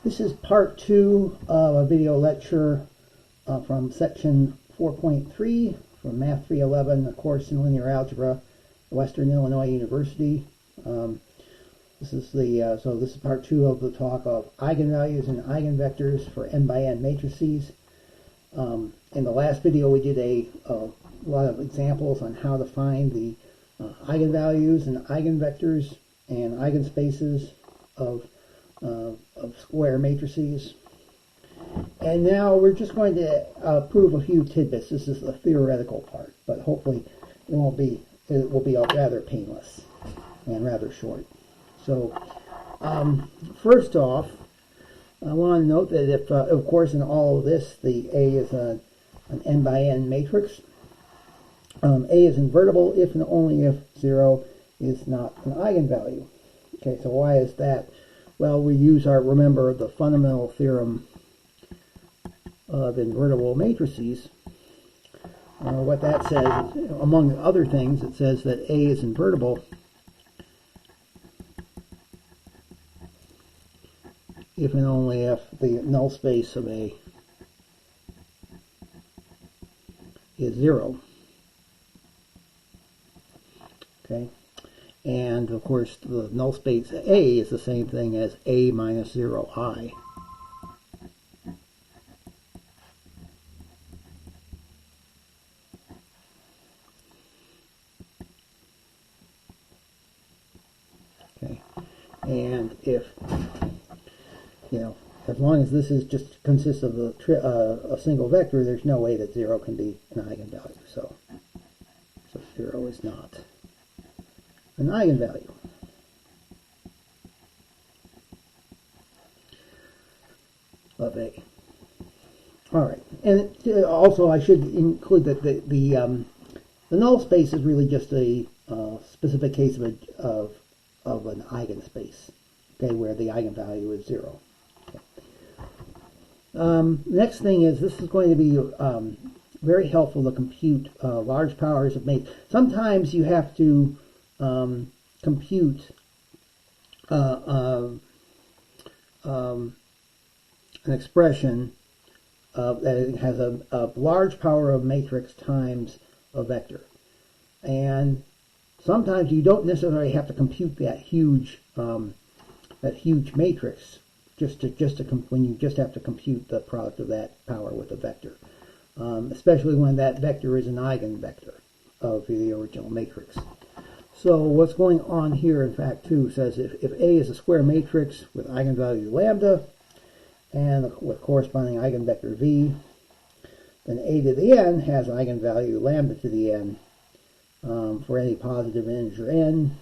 This is part 2 of a video lecture from section 4.3 from Math 311, a course in linear algebra, Western Illinois University. This is part 2 of the talk of eigenvalues and eigenvectors for n by n matrices. In the last video we did a lot of examples on how to find the eigenvalues and eigenvectors and eigenspaces of square matrices. And now we're just going to prove a few tidbits. This is the theoretical part, but hopefully it will be rather painless and rather short. So first off, I want to note that if, of course, in all of this, the A is an n by n matrix. A is invertible if and only if 0 is not an eigenvalue. Okay, so why is that? Well, we use remember the fundamental theorem of invertible matrices. What that says, among other things, it says that A is invertible if and only if the null space of A is 0. Okay. And, of course, the null space A is the same thing as A minus 0I. Okay. And if, as long as this is just consists of a single vector, there's no way that 0 can be an eigenvalue. So 0 is not an eigenvalue. Of A. All right, and also I should include that the null space is really just a specific case of an eigenspace, okay, where the eigenvalue is 0. Okay. Next thing is this is going to be very helpful to compute large powers of matrices. Sometimes you have to compute an expression that has a large power of matrix times a vector, and sometimes you don't necessarily have to compute that huge matrix when you just have to compute the product of that power with a vector, especially when that vector is an eigenvector of the original matrix. So what's going on here, in fact, too, says if A is a square matrix with eigenvalue lambda and with corresponding eigenvector V, then A to the n has eigenvalue lambda to the n for any positive integer n.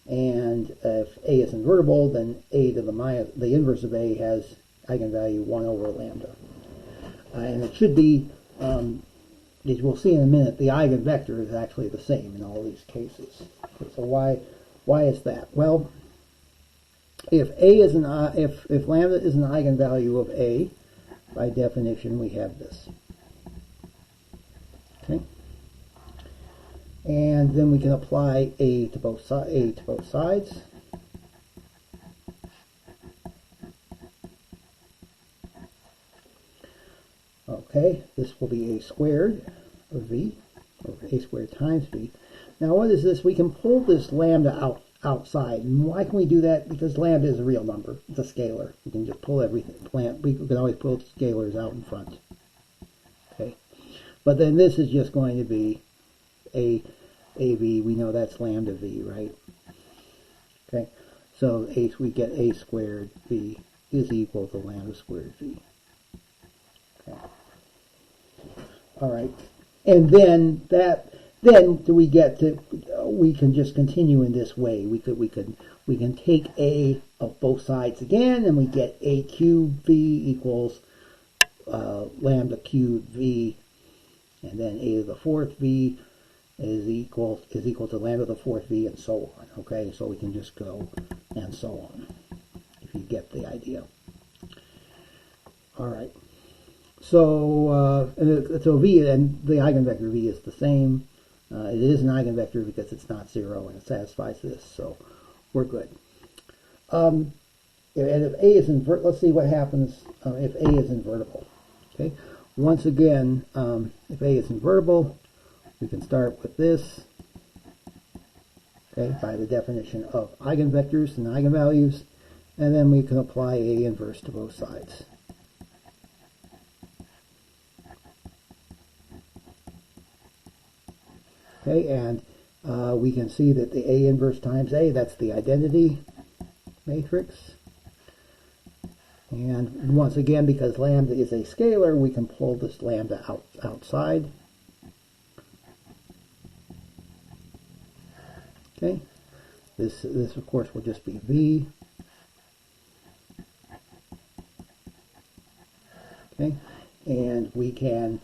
And if A is invertible, then A to the inverse of A has eigenvalue 1 over lambda. And it should be, as we'll see in a minute, the eigenvector is actually the same in all these cases. Okay, so why is that? Well, if lambda is an eigenvalue of A, by definition we have this. Okay, and then we can apply A to both sides. Okay, this will be A squared of V, or A squared times V. Now what is this? We can pull this lambda outside. And why can we do that? Because lambda is a real number. It's a scalar. We can just pull everything. We can always pull scalars out in front. Okay, but then this is just going to be AV. We know that's lambda V, right? Okay, so we get A squared V is equal to lambda squared V. Okay. All right, and then we can just continue in this way. We can take A of both sides again, and we get A cubed V equals lambda cubed V, and then A to the fourth V is equal to lambda to the fourth V, and so on. Okay, so we can just go and so on, if you get the idea. All right. So V, and the eigenvector V is the same. It is an eigenvector because it's not 0 and it satisfies this, so we're good. and if A is let's see what happens if A is invertible. Okay, once again, if A is invertible, we can start with this. Okay, by the definition of eigenvectors and eigenvalues, and then we can apply A inverse to both sides. Okay, and we can see that the A inverse times A, that's the identity matrix. And once again, because lambda is a scalar, we can pull this lambda outside. Okay, this of course will just be V. Okay, and we can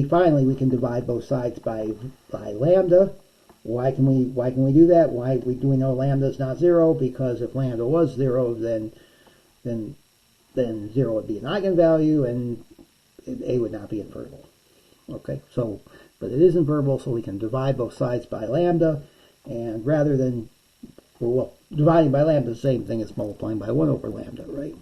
finally we can divide both sides by lambda. Why can we do that? Why do we know lambda is not 0? Because if lambda was 0, then 0 would be an eigenvalue, and A would not be invertible. Okay, so but it is invertible, so we can divide both sides by lambda. And rather than, well, dividing by lambda is the same thing as multiplying by 1 over lambda, right?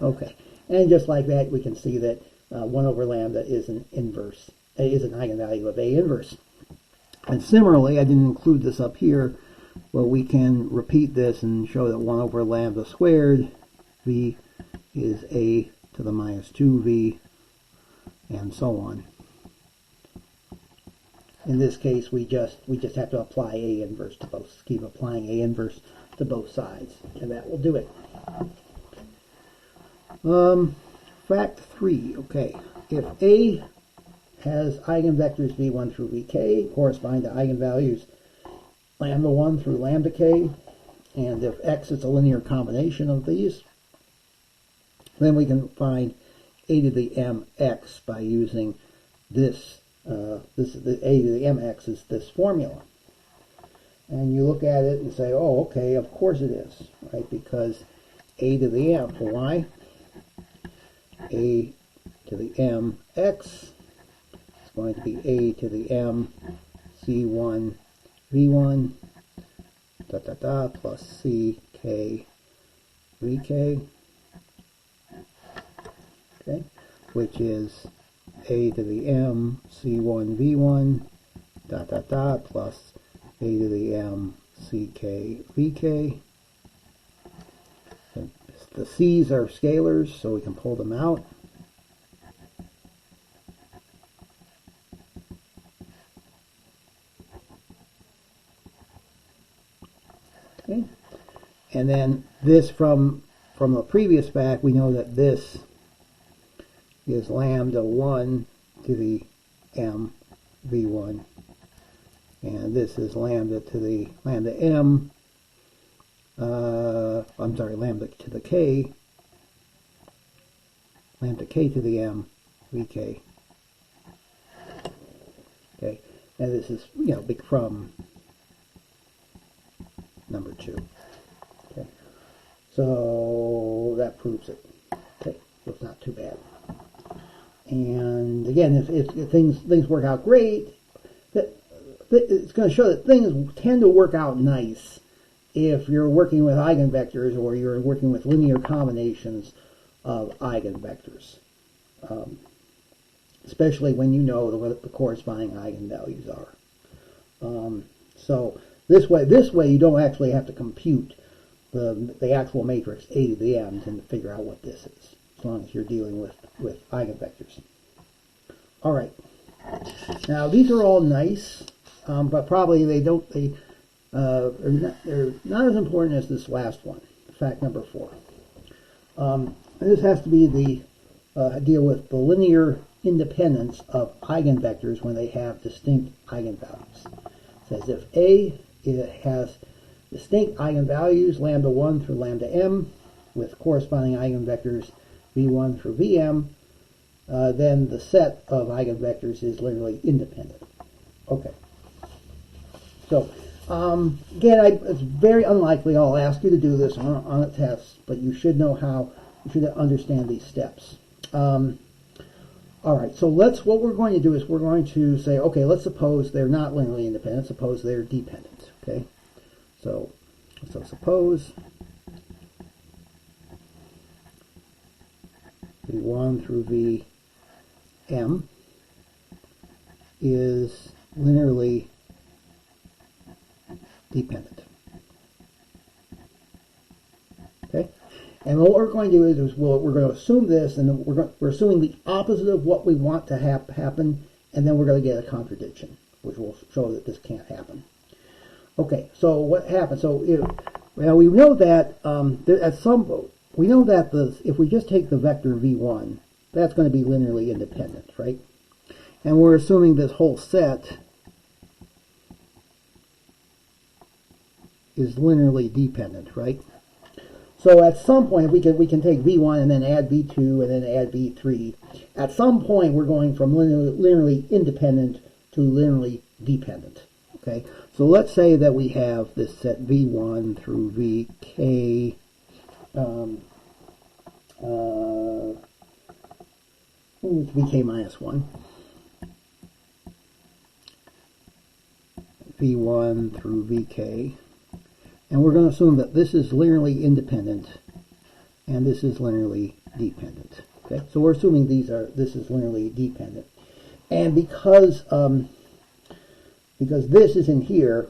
Okay, and just like that, we can see that 1 over lambda is an eigenvalue of A inverse. And similarly, I didn't include this up here, but we can repeat this and show that 1 over lambda squared, V, is A to the minus 2V, and so on. In this case, we just have to apply A inverse to both. Keep applying A inverse to both sides, and that will do it. Fact 3. Okay, if A has eigenvectors v1 through vk corresponding to eigenvalues lambda 1 through lambda k, and if x is a linear combination of these, then we can find a to the mx by using this. This is the a to the mx is this formula, and you look at it and say, oh, okay, of course it is, right? Because a to the m, why? A to the mx is going to be a to the m c1 v1 plus ck vk, okay, which is a to the m c1 v1 plus a to the m ck vk. And the c's are scalars, so we can pull them out. Okay, and then this from the previous fact, we know that this is lambda 1 to the m v1, and this is lambda to the lambda m, lambda to the k, lambda k to the m vk. Okay, and this is, big from number 2. Okay, so that proves it. Okay, so it's not too bad. And again, if things work out great, it's going to show that things tend to work out nice if you're working with eigenvectors or you're working with linear combinations of eigenvectors, especially when you know what the corresponding eigenvalues are. So this way you don't actually have to compute the actual matrix a to the m to figure out what this is, as long as you're dealing with eigenvectors. All right. Now these are all nice, but probably they're not as important as this last one, fact number 4. This has to be the deal with the linear independence of eigenvectors when they have distinct eigenvalues. It says if A has distinct eigenvalues lambda 1 through lambda m with corresponding eigenvectors v1 through vm, then the set of eigenvectors is linearly independent. Okay. So again, it's very unlikely I'll ask you to do this on a test, but you should know how. You should understand these steps. All right. So what we're going to do is we're going to say, okay, let's suppose they're not linearly independent. Suppose they're dependent. Okay. So So suppose V1 through Vm is linearly dependent. Okay? And what we're going to do is we're going to assume this, and we're assuming the opposite of what we want to happen, and then we're going to get a contradiction, which will show that this can't happen. Okay, so what happens? So we know that we know that if we just take the vector v1, that's going to be linearly independent, right? And we're assuming this whole set is linearly dependent, right? So at some point, we can take v1 and then add v2 and then add v3. At some point, we're going from linearly independent to linearly dependent. Okay, so let's say that we have this set v1 through vk, vk minus 1, v1 through vk, and we're going to assume that this is linearly independent and this is linearly dependent. Okay, so we're assuming this is linearly dependent, and because this is in here,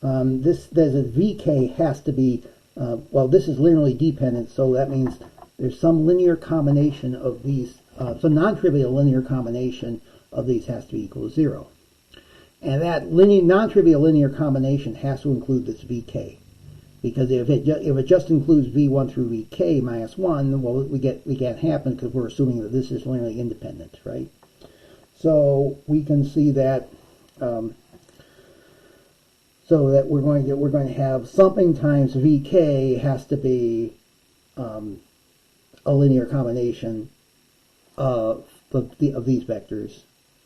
there's a vk has to be, well, this is linearly dependent, so that means there's some linear combination of these, some non-trivial linear combination of these has to be equal to 0. And that non-trivial linear combination has to include this vk. Because if it just includes v1 through vk minus 1, well, we can't happen because we're assuming that this is linearly independent, right? So we can see that so that we're going to have something times vk has to be a linear combination of these vectors,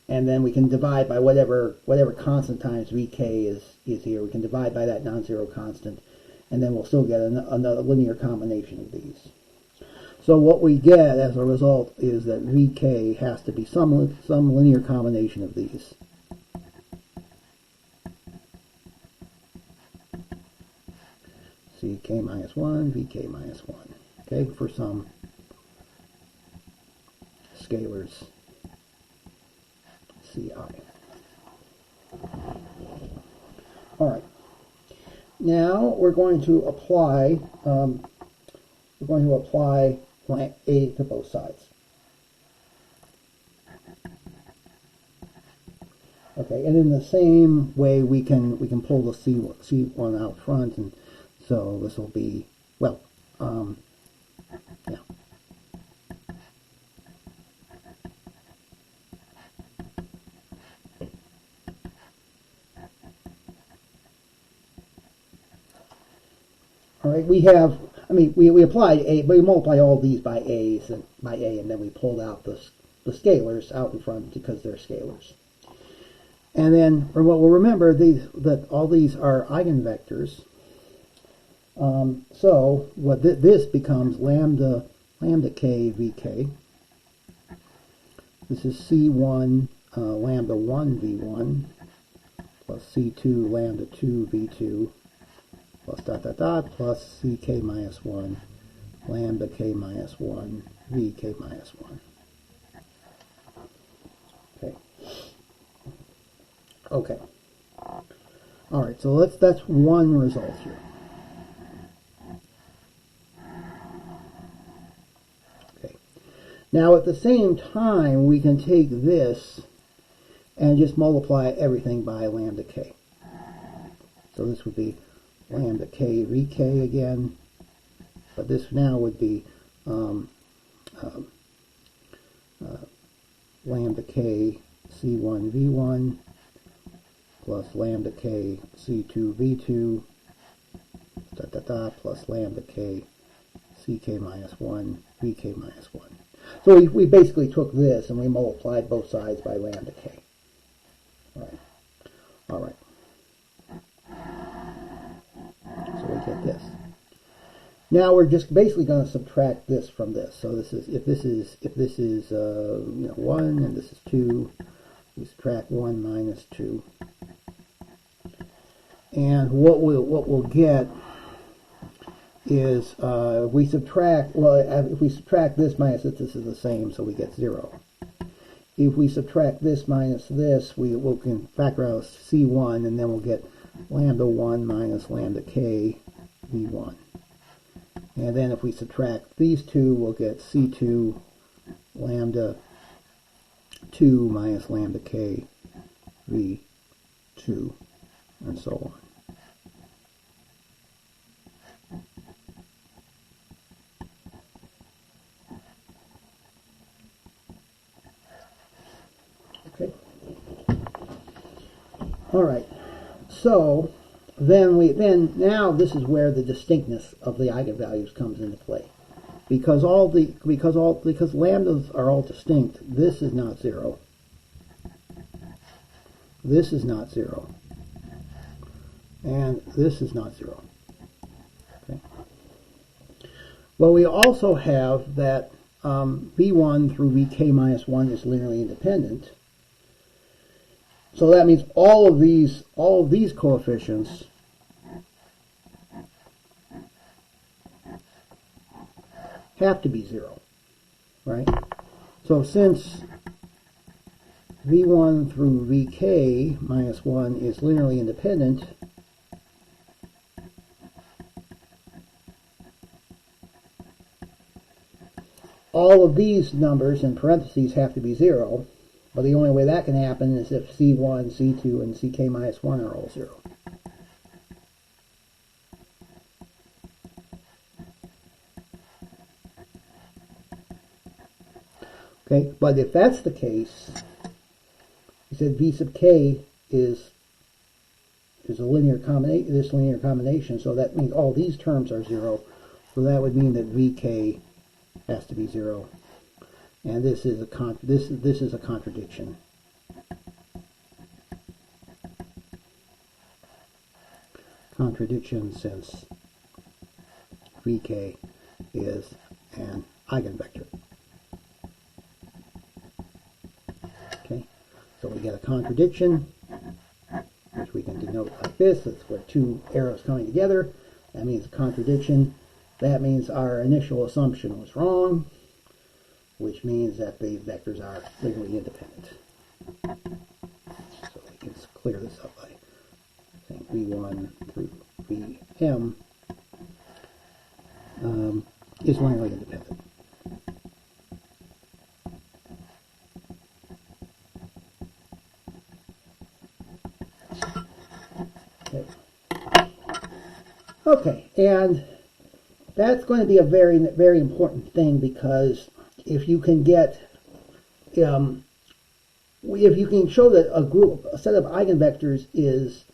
and then we can divide by whatever constant times vk is here. We can divide by that non-zero constant, and then we'll still get another linear combination of these. So what we get as a result is that vk has to be some linear combination of these. Ck minus 1, vk minus 1. Okay, for some scalars ci. All right. Now we're going to apply a to both sides. Okay, and in the same way we can pull the C1 out front, and so this will be, well, yeah. All right, we have, we applied A, but we multiplied all these by A, and then we pulled out the scalars out in front because they're scalars. And then, we'll remember that all these are eigenvectors. So what this becomes lambda k vk. This is c1 lambda 1 v1 plus c2 lambda 2 v2 plus dot dot dot plus ck minus 1 lambda k minus 1 vk minus 1. Okay. Okay. All right. So that's one result here. Now at the same time, we can take this and just multiply everything by lambda k. So this would be lambda k vk again, but this now would be lambda k c1 v1 plus lambda k c2 v2 dot dot dot plus lambda k ck minus 1 vk minus 1. So we basically took this and we multiplied both sides by lambda k. All right. So we get this. Now we're just basically going to subtract this from this. So this is if this is 1 and this is 2, we subtract 1 minus 2. And what we'll get is if we subtract this minus this is the same, so we get 0. If we subtract this minus this, we can factor out C1, and then we'll get lambda 1 minus lambda k V1. And then if we subtract these two, we'll get C2 lambda 2 minus lambda k V2, and so on. Okay. All right. So now this is where the distinctness of the eigenvalues comes into play, because lambdas are all distinct. This is not 0. This is not 0. And this is not 0. Okay. Well, we also have that v1 through vk minus 1 is linearly independent. So that means all of these coefficients have to be 0, right? So since v1 through vk minus 1 is linearly independent, all of these numbers in parentheses have to be 0. But the only way that can happen is if C1, C2, and CK minus 1 are all 0. Okay, but if that's the case, you said V sub k is a linear combination, so that means all these terms are 0. So that would mean that Vk has to be 0. And this is a contradiction. Contradiction, since Vk is an eigenvector. Okay, so we get a contradiction, which we can denote like this. It's where two arrows coming together. That means a contradiction. That means our initial assumption was wrong, which means that the vectors are linearly independent. So we can clear this up by saying v1 through vm is linearly independent. Okay. Okay, and that's going to be a very, very important thing, because if you can get, if you can show that a set of eigenvectors is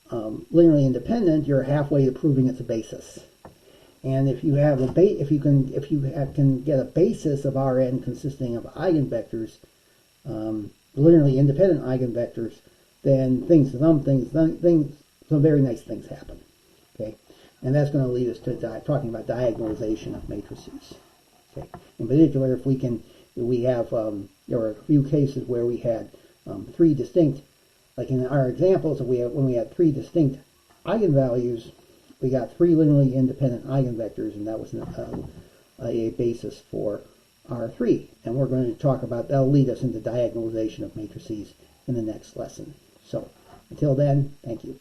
linearly independent, you're halfway to proving it's a basis. And if you have if you can get a basis of Rn consisting of eigenvectors, linearly independent eigenvectors, then some very nice things happen. Okay, and that's going to lead us to talking about diagonalization of matrices. Okay. In particular, if we have there were a few cases where we had three distinct, like in our examples, when we had three distinct eigenvalues, we got three linearly independent eigenvectors, and that was a basis for R3. And we're going to talk about, that'll lead us into diagonalization of matrices in the next lesson. So until then, thank you.